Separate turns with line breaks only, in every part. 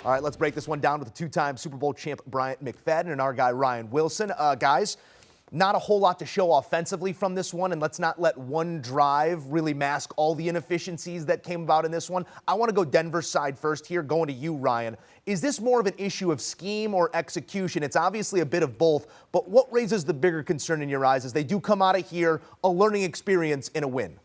All right, let's break this one down with the two-time Super Bowl champ Bryant McFadden and our guy Ryan Wilson. Guys, not a whole lot to show offensively from this one, and let's not let one drive really mask all the inefficiencies that came about in this one. I want to go Denver's side first here, going to you, Ryan. Is this more of an issue of scheme or execution? It's obviously a bit of both, but what raises the bigger concern in your eyes as they do come out of here a learning experience in a win?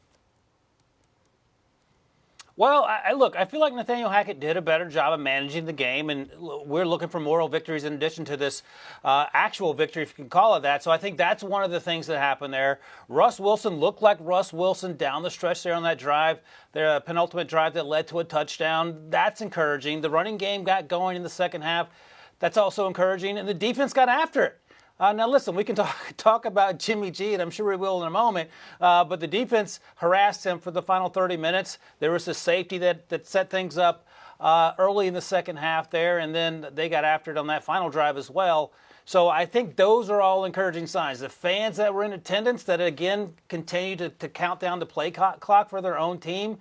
Well, I feel like Nathaniel Hackett did a better job of managing the game, and we're looking for moral victories in addition to this actual victory, if you can call it that. So I think that's one of the things that happened there. Russ Wilson looked like Russ Wilson down the stretch there on that drive, the penultimate drive that led to a touchdown. That's encouraging. The running game got going in the second half. That's also encouraging, and the defense got after it. Now, listen, we can talk about Jimmy G, and I'm sure we will in a moment, but the defense harassed him for the final 30 minutes. There was a safety that set things up early in the second half there, and then they got after it on that final drive as well. So I think those are all encouraging signs. The fans that were in attendance that, again, continue to count down the play clock for their own team,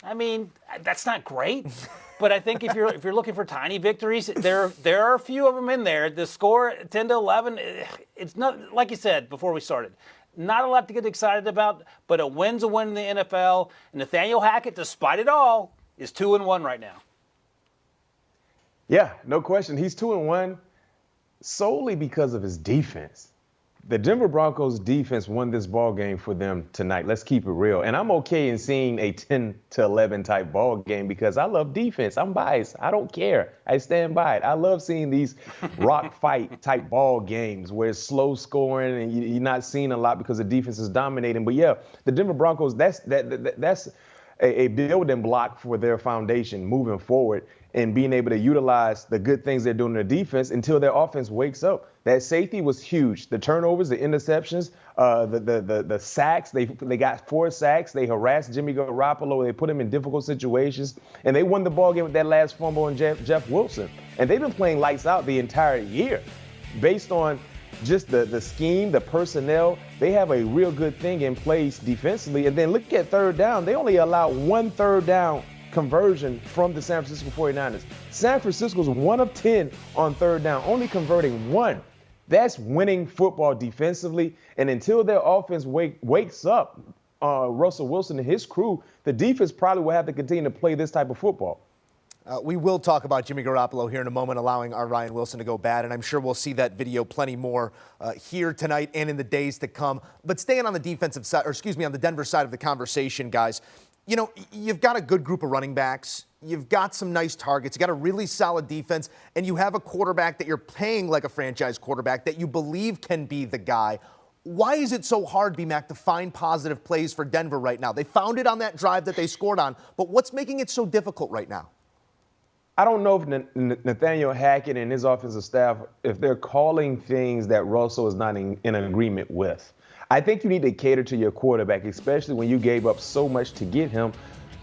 I mean, that's not great. But I think if you're looking for tiny victories, there are a few of them in there. The score 10-11, it's not, like you said before we started, not a lot to get excited about, but a win's a win in the NFL. And Nathaniel Hackett, despite it all, is 2-1 right now.
Yeah, no question. He's 2-1 solely because of his defense. The Denver Broncos defense won this ball game for them tonight. Let's keep it real. And I'm okay in seeing a 10-11 type ball game because I love defense. I'm biased. I don't care. I stand by it. I love seeing these rock fight type ball games where it's slow scoring and you're not seeing a lot because the defense is dominating. But yeah, the Denver Broncos, that's a building block for their foundation moving forward and being able to utilize the good things they're doing in their defense until their offense wakes up. That safety was huge. The turnovers, the interceptions, the sacks. They got 4 sacks. They harassed Jimmy Garoppolo. They put him in difficult situations. And they won the ball game with that last fumble on Jeff Wilson. And they've been playing lights out the entire year. Based on just the scheme, the personnel, they have a real good thing in place defensively. And then look at third down. They only allowed 1 third down conversion from the San Francisco 49ers. San Francisco's 1 of 10 on third down, only converting 1. That's winning football defensively. And until their offense wakes up, Russell Wilson and his crew, the defense probably will have to continue to play this type of football.
We will talk about Jimmy Garoppolo here in a moment, allowing our Ryan Wilson to go bad, and I'm sure we'll see that video plenty more here tonight and in the days to come. But staying on the defensive side, or excuse me, on the Denver side of the conversation, guys, you know, you've got a good group of running backs. You've got some nice targets. You got a really solid defense, and you have a quarterback that you're paying like a franchise quarterback that you believe can be the guy. Why is it so hard, B-Mac, to find positive plays for Denver right now? They found it on that drive that they scored on, but what's making it so difficult right now?
I don't know if Nathaniel Hackett and his offensive staff, if they're calling things that Russell is not in agreement with. I think you need to cater to your quarterback, especially when you gave up so much to get him.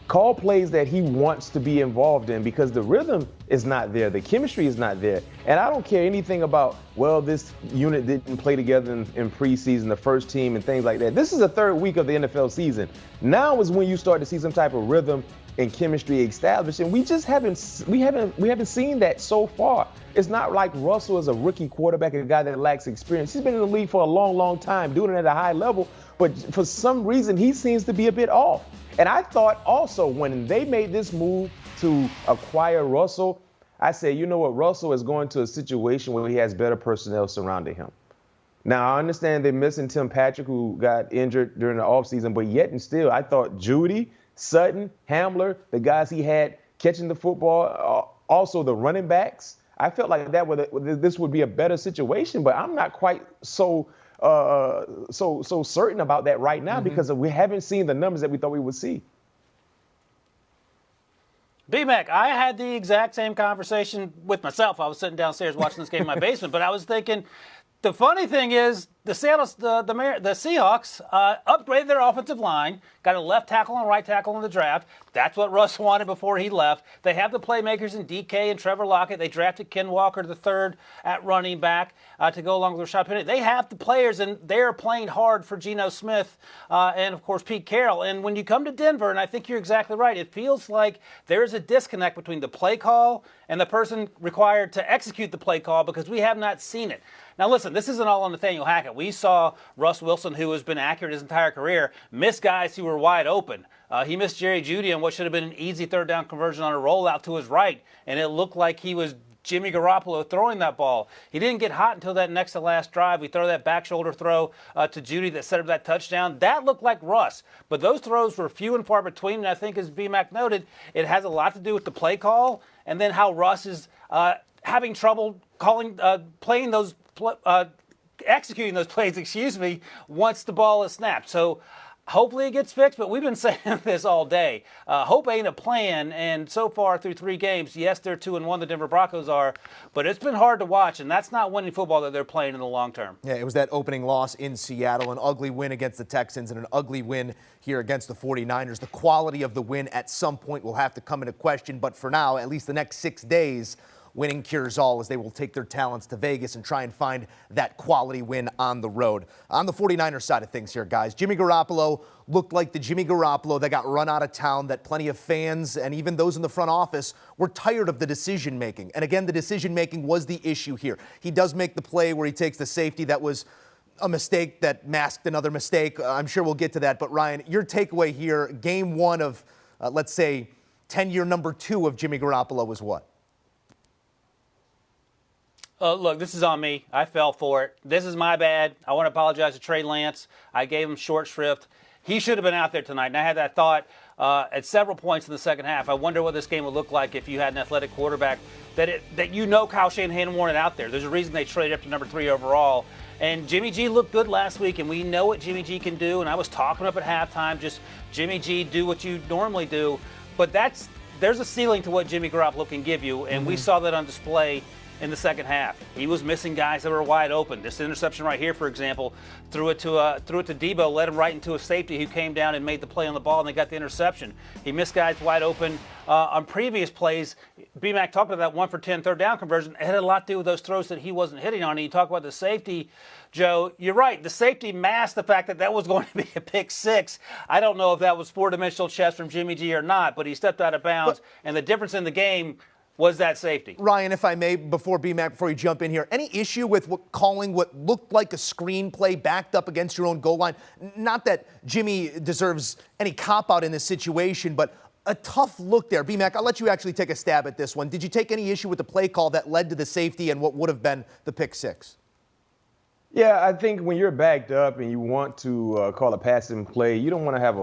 Call plays that he wants to be involved in because the rhythm is not there. The chemistry is not there. And I don't care anything about, well, this unit didn't play together in preseason, the first team and things like that. This is the 3rd week of the NFL season. Now is when you start to see some type of rhythm and chemistry established, and we haven't seen that so far. It's not like Russell is a rookie quarterback, a guy that lacks experience. He's been in the league for a long, long time, doing it at a high level, but for some reason he seems to be a bit off. And I thought also when they made this move to acquire Russell, I said, you know what, Russell is going to a situation where he has better personnel surrounding him. Now, I understand they're missing Tim Patrick, who got injured during the offseason, but yet and still, I thought Judy, Sutton, Hamler, the guys he had catching the football, also the running backs. I felt like this would be a better situation, but I'm not quite so certain about that right now because we haven't seen the numbers that we thought we would see.
B-Mac, I had the exact same conversation with myself. I was sitting downstairs watching this game in my basement, but I was thinking, the funny thing is, the Seahawks upgraded their offensive line, got a left tackle and right tackle in the draft. That's what Russ wanted before he left. They have the playmakers in DK and Trevor Lockett. They drafted Ken Walker III at running back to go along with Rashad Penny. They have the players, and they're playing hard for Geno Smith and, of course, Pete Carroll. And when you come to Denver, and I think you're exactly right, it feels like there's a disconnect between the play call and the person required to execute the play call because we have not seen it. Now, listen, this isn't all on Nathaniel Hackett. We saw Russ Wilson, who has been accurate his entire career, miss guys who were wide open. He missed Jerry Jeudy on what should have been an easy third down conversion on a rollout to his right, and it looked like he was Jimmy Garoppolo throwing that ball. He didn't get hot until that next to last drive. We throw that back shoulder throw to Jeudy that set up that touchdown. That looked like Russ. But those throws were few and far between, and I think, as B-Mac noted, it has a lot to do with the play call and then how Russ is having trouble executing those plays, once the ball is snapped. So hopefully it gets fixed, but we've been saying this all day. Hope ain't a plan, and so far through 3 games, yes, they're 2-1, the Denver Broncos are, but it's been hard to watch, and that's not winning football that they're playing in the long term.
Yeah, it was that opening loss in Seattle, an ugly win against the Texans and an ugly win here against the 49ers. The quality of the win at some point will have to come into question, but for now, at least the next 6 days, winning cures all, as they will take their talents to Vegas and try and find that quality win on the road. On the 49ers side of things here, guys, Jimmy Garoppolo looked like the Jimmy Garoppolo that got run out of town, that plenty of fans and even those in the front office were tired of the decision-making. And again, the decision-making was the issue here. He does make the play where he takes the safety that was a mistake that masked another mistake. I'm sure we'll get to that. But, Ryan, your takeaway here, game 1 of, let's say, 10-year number 2 of Jimmy Garoppolo was what?
Look, this is on me. I fell for it. This is my bad. I want to apologize to Trey Lance. I gave him short shrift. He should have been out there tonight, and I had that thought at several points in the second half. I wonder what this game would look like if you had an athletic quarterback that Kyle Shanahan wanted out there. There's a reason they traded up to number 3 overall. And Jimmy G looked good last week, and we know what Jimmy G can do. And I was talking up at halftime, just Jimmy G, do what you normally do. But there's a ceiling to what Jimmy Garoppolo can give you, and we saw that on display in the second half. He was missing guys that were wide open. This interception right here, for example, threw it to Debo, led him right into a safety who came down and made the play on the ball, and they got the interception. He missed guys wide open on previous plays. B-Mac talked about that 1 for 10 third down conversion. It had a lot to do with those throws that he wasn't hitting on. And you talk about the safety, Joe, you're right. The safety masked the fact that was going to be a pick 6. I don't know if that was 4-dimensional chess from Jimmy G or not, but he stepped out of bounds, and the difference in the game was that safety.
Ryan, if I may, before you jump in here, any issue with calling what looked like a screenplay backed up against your own goal line? Not that Jimmy deserves any cop-out in this situation, but a tough look there. B-Mac, I'll let you actually take a stab at this one. Did you take any issue with the play call that led to the safety and what would have been the pick 6?
Yeah, I think when you're backed up and you want to call a passing play, you don't want to have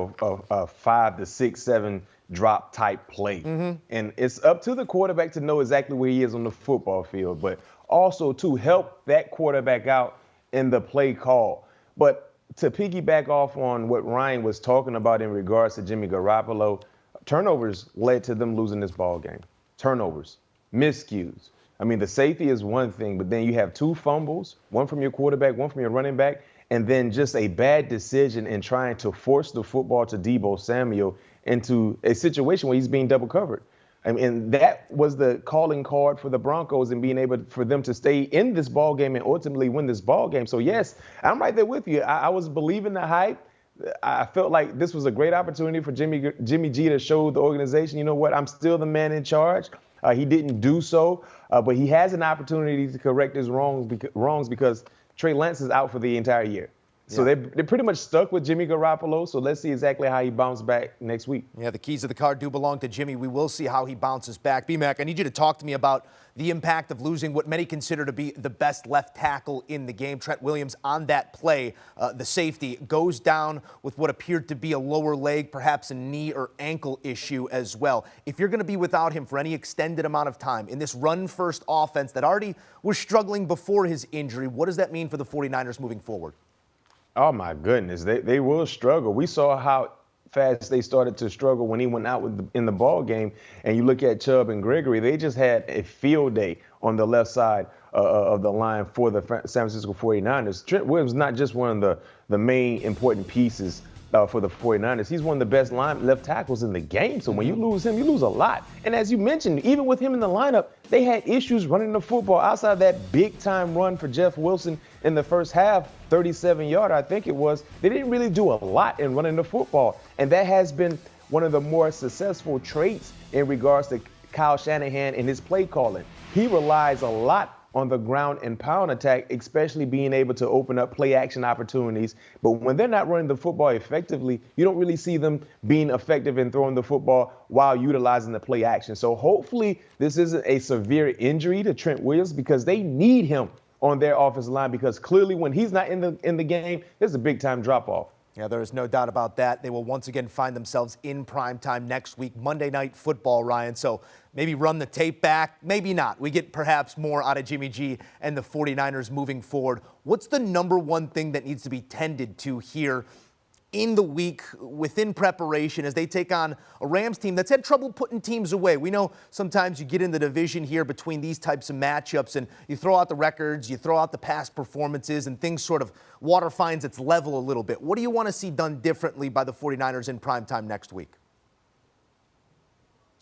a 5 to 6, 7 drop type play. And it's up to the quarterback to know exactly where he is on the football field, but also to help that quarterback out in the play call. But to piggyback off on what Ryan was talking about in regards to Jimmy Garoppolo, turnovers led to them losing this ball game. Turnovers, miscues. I mean, the safety is one thing, but then you have 2 fumbles, one from your quarterback, one from your running back, and then just a bad decision in trying to force the football to Deebo Samuel into a situation where he's being double covered. I mean, that was the calling card for the Broncos and being able for them to stay in this ball game and ultimately win this ball game. So, yes, I'm right there with you. I was believing the hype. I felt like this was a great opportunity for Jimmy G to show the organization, you know what, I'm still the man in charge. He didn't do so, but he has an opportunity to correct his wrongs because Trey Lance is out for the entire year. So they're pretty much stuck with Jimmy Garoppolo, so let's see exactly how he bounces back next week.
Yeah, the keys of the car do belong to Jimmy. We will see how he bounces back. B-Mac, I need you to talk to me about the impact of losing what many consider to be the best left tackle in the game. Trent Williams on that play, the safety, goes down with what appeared to be a lower leg, perhaps a knee or ankle issue as well. If you're going to be without him for any extended amount of time in this run-first offense that already was struggling before his injury, what does that mean for the 49ers moving forward?
Oh, my goodness. They will struggle. We saw how fast they started to struggle when he went out in the ball game. And you look at Chubb and Gregory, they just had a field day on the left side of the line for the San Francisco 49ers. Trent Williams is not just one of the main important pieces for the 49ers. He's one of the best left tackles in the game. So when you lose him, you lose a lot. And as you mentioned, even with him in the lineup, they had issues running the football outside of that big-time run for Jeff Wilson in the first half, 37-yard, I think it was. They didn't really do a lot in running the football. And that has been one of the more successful traits in regards to Kyle Shanahan and his play calling. He relies a lot on the ground and pound attack, especially being able to open up play action opportunities. But when they're not running the football effectively, you don't really see them being effective in throwing the football while utilizing the play action. So hopefully this isn't a severe injury to Trent Williams, because they need him on their offensive line, because clearly when he's not in the game, there's a big time drop off.
Yeah, there is no doubt about that. They will once again find themselves in prime time next week, Monday Night Football, Ryan. So maybe run the tape back, maybe not. We get perhaps more out of Jimmy G and the 49ers moving forward. What's the number one thing that needs to be tended to here in the week within preparation as they take on a Rams team that's had trouble putting teams away? We know sometimes you get in the division here between these types of matchups and you throw out the records, you throw out the past performances, and things sort of water finds its level a little bit. What do you want to see done differently by the 49ers in primetime next week?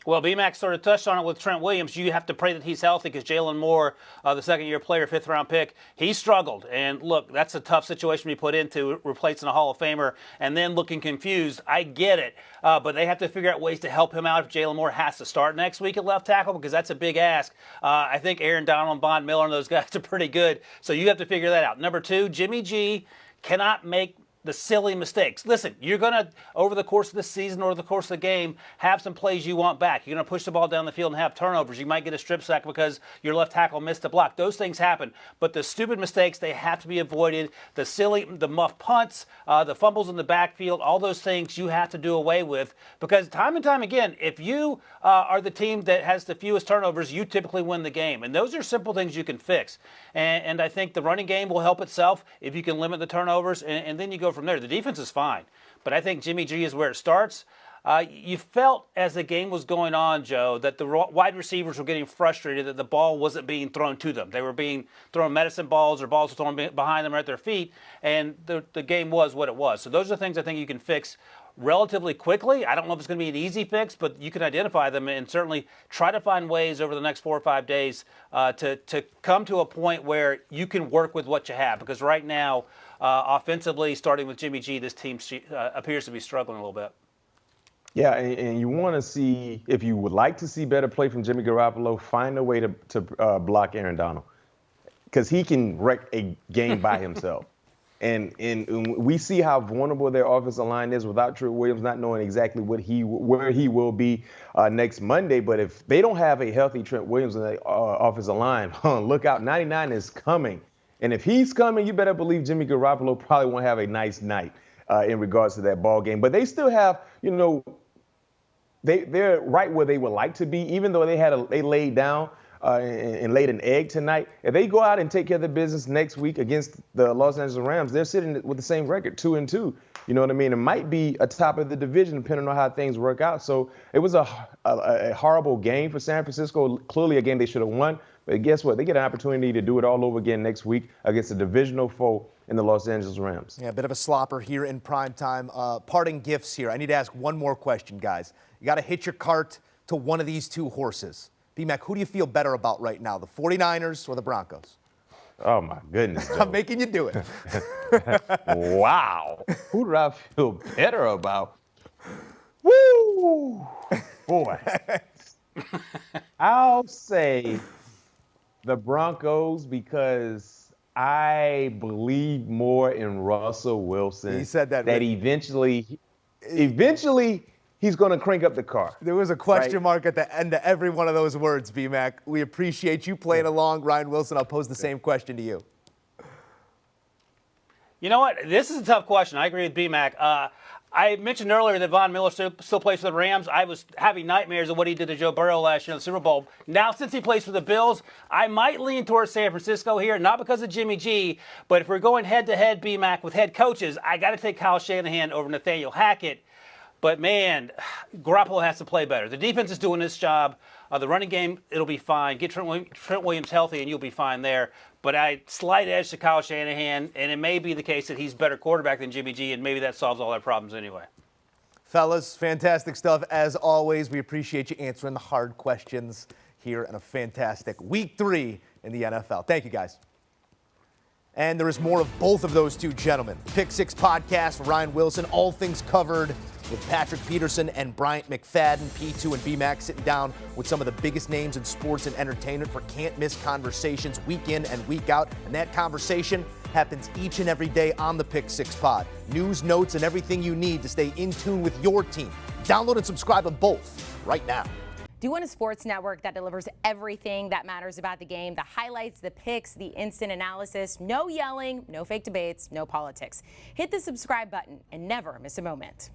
Well, BMAC sort of touched on it with Trent Williams. You have to pray that he's healthy, because Jalen Moore, the second-year player, fifth-round pick, he struggled. And, look, that's a tough situation to be put into, replacing a Hall of Famer and then looking confused. I get it. But they have to figure out ways to help him out if Jalen Moore has to start next week at left tackle, because that's a big ask. I think Aaron Donald and Von Miller and those guys are pretty good. So you have to figure that out. Number two, Jimmy G cannot make the silly mistakes. Listen, you're going to, over the course of the season or the course of the game, have some plays you want back. You're going to push the ball down the field and have turnovers. You might get a strip sack because your left tackle missed a block. Those things happen. But the stupid mistakes, they have to be avoided. The silly, the muff punts, the fumbles in the backfield, all those things you have to do away with, because time and time again, if you are the team that has the fewest turnovers, you typically win the game. And those are simple things you can fix. And I think the running game will help itself if you can limit the turnovers, and then you go from there. The defense is fine, but I think Jimmy G is where it starts. You felt as the game was going on, Joe, that the wide receivers were getting frustrated that the ball wasn't being thrown to them. They were being thrown medicine balls, or balls were thrown behind them or at their feet, and the game was what it was. So those are things I think you can fix relatively quickly. I don't know if it's going to be an easy fix, but you can identify them and certainly try to find ways over the next 4 or 5 days to come to a point where you can work with what you have. Because right now, offensively, starting with Jimmy G, this team appears to be struggling a little bit.
Yeah, and you want to see, if you would like to see better play from Jimmy Garoppolo, find a way to block Aaron Donald, because he can wreck a game by himself. And we see how vulnerable their offensive line is without Trent Williams not knowing exactly where he will be next Monday. But if they don't have a healthy Trent Williams in the offensive line, look out, 99 is coming. And if he's coming, you better believe Jimmy Garoppolo probably won't have a nice night in regards to that ball game. But they still have, they're right where they would like to be, even though they laid down and laid an egg tonight. If they go out and take care of the business next week against the Los Angeles Rams, they're sitting with the same record, 2-2. You know what I mean? It might be a top of the division depending on how things work out. So it was a horrible game for San Francisco. Clearly a game they should have won. But guess what? They get an opportunity to do it all over again next week against a divisional foe in the Los Angeles Rams.
Yeah, a bit of a slopper here in primetime. Parting gifts here. I need to ask one more question, guys. You got to hitch your cart to one of these two horses. B-Mac, who do you feel better about right now, the 49ers or the Broncos?
Oh, my goodness, Joe.
I'm making you do it.
Wow. Who do I feel better about? Woo! Boy. I'll say the Broncos, because I believe more in Russell Wilson.
He said that.
That eventually he's going to crank up the car.
There was a question mark at the end of every one of those words, B-Mac. We appreciate you playing along. Ryan Wilson, I'll pose the same question to you.
You know what? This is a tough question. I agree with B-Mac. I mentioned earlier that Von Miller still plays for the Rams. I was having nightmares of what he did to Joe Burrow last year in the Super Bowl. Now, since he plays for the Bills, I might lean towards San Francisco here, not because of Jimmy G, but if we're going head-to-head, B-Mac, with head coaches, I got to take Kyle Shanahan over Nathaniel Hackett. But, man, Garoppolo has to play better. The defense is doing its job. The running game, it'll be fine. Get Trent Williams healthy, and you'll be fine there. But slight edge to Kyle Shanahan, and it may be the case that he's a better quarterback than Jimmy G, and maybe that solves all their problems anyway.
Fellas, fantastic stuff as always. We appreciate you answering the hard questions here in a fantastic Week 3 in the NFL. Thank you, guys. And there is more of both of those two gentlemen. Pick Six Podcast, Ryan Wilson, all things covered with Patrick Peterson and Bryant McFadden, P2 and BMAC, sitting down with some of the biggest names in sports and entertainment for can't-miss conversations week in and week out. And that conversation happens each and every day on the Pick Six Pod. News, notes, and everything you need to stay in tune with your team. Download and subscribe on both right now.
Do you want a sports network that delivers everything that matters about the game? The highlights, the picks, the instant analysis, no yelling, no fake debates, no politics. Hit the subscribe button and never miss a moment.